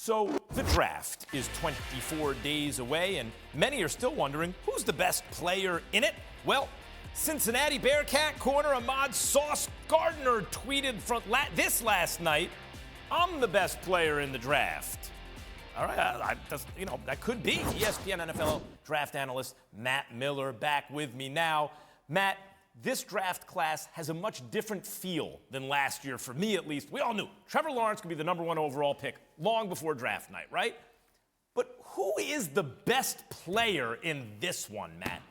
So the draft is 24 days away, and many are still wondering who's the best player in it. Well, Cincinnati Bearcat corner Ahmad Sauce Gardner tweeted from this last night, "I'm the best player in the draft." All right, that could be. ESPN NFL draft analyst Matt Miller back with me now. Matt, this draft class has a much different feel than last year, for me at least. We all knew Trevor Lawrence could be the number one overall pick long before draft night, right? But who is the best player in this one, Matt?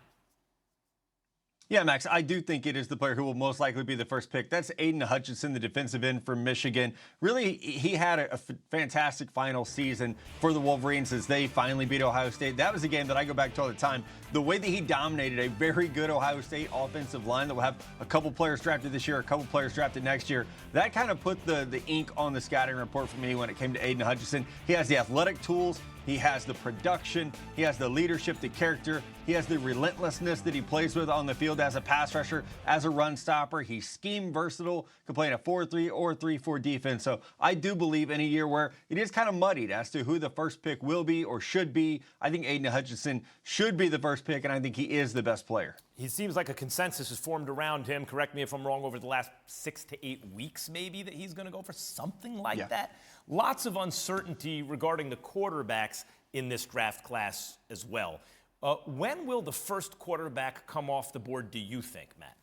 Yeah, Max, I do think it is the player who will most likely be the first pick. That's Aidan Hutchinson, the defensive end from Michigan. Really, he had a fantastic final season for the Wolverines as they finally beat Ohio State. That was a game that I go back to all the time. The way that he dominated a very good Ohio State offensive line that will have a couple players drafted this year, a couple players drafted next year, that kind of put the ink on the scouting report for me when it came to Aidan Hutchinson. He has the athletic tools. He has the production, he has the leadership, the character, he has the relentlessness that he plays with on the field as a pass rusher, as a run stopper. He's scheme versatile, can play in a 4-3 or 3-4 defense. So I do believe in a year where it is kind of muddied as to who the first pick will be or should be, I think Aidan Hutchinson should be the first pick, and I think he is the best player. He seems like a consensus is formed around him. Correct me if I'm wrong, over the last 6 to 8 weeks maybe that he's going to go for something like that. Lots of uncertainty regarding the quarterbacks in this draft class as well. When will the first quarterback come off the board, do you think, Matt?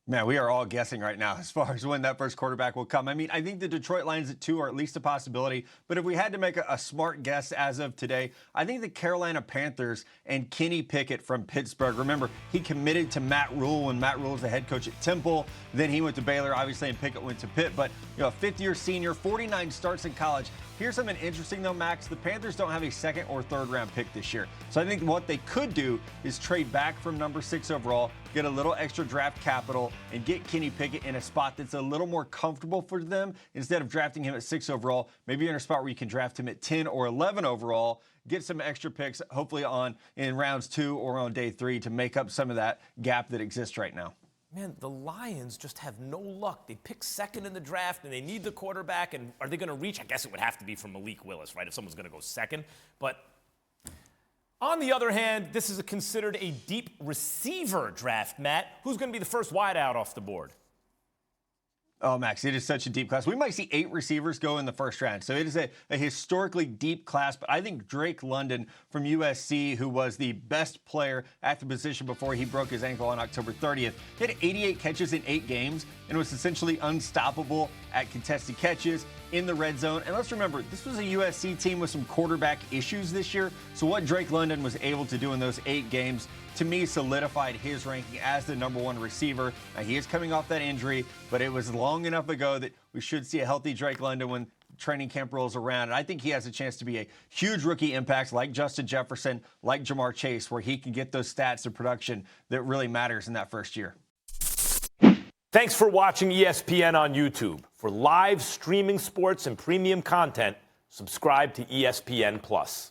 Man, we are all guessing right now as far as when that first quarterback will come. I mean, I think the Detroit Lions at 2 are at least a possibility. But if we had to make a smart guess as of today, I think the Carolina Panthers and Kenny Pickett from Pittsburgh. Remember, he committed to Matt Rule when Matt Rule was the head coach at Temple. Then he went to Baylor, obviously, and Pickett went to Pitt. But, a fifth-year senior, 49 starts in college. Here's something interesting, though, Max. The Panthers don't have a second or third round pick this year. So I think what they could do is trade back from number 6 overall, get a little extra draft capital, and get Kenny Pickett in a spot that's a little more comfortable for them. Instead of drafting him at 6 overall, maybe you're in a spot where you can draft him at 10 or 11 overall, get some extra picks, hopefully in rounds 2 or on day 3 to make up some of that gap that exists right now. Man, the Lions just have no luck. They pick second in the draft, and they need the quarterback. And are they going to reach? I guess it would have to be from Malik Willis, right, if someone's going to go second. But on the other hand, this is considered a deep receiver draft, Matt. Who's going to be the first wideout off the board? Oh, Max, it is such a deep class. We might see 8 receivers go in the first round. So it is a historically deep class. But I think Drake London from USC, who was the best player at the position before he broke his ankle on October 30th, he had 88 catches in 8 games and was essentially unstoppable at contested catches in the red zone. And let's remember, this was a USC team with some quarterback issues this year. So what Drake London was able to do in those 8 games, to me, solidified his ranking as the number 1 receiver. Now, he is coming off that injury, but it was long enough ago that we should see a healthy Drake London when training camp rolls around. And I think he has a chance to be a huge rookie impact like Justin Jefferson, like Jamar Chase, where he can get those stats and production that really matters in that first year. Thanks for watching ESPN on YouTube. For live streaming sports and premium content, subscribe to ESPN+.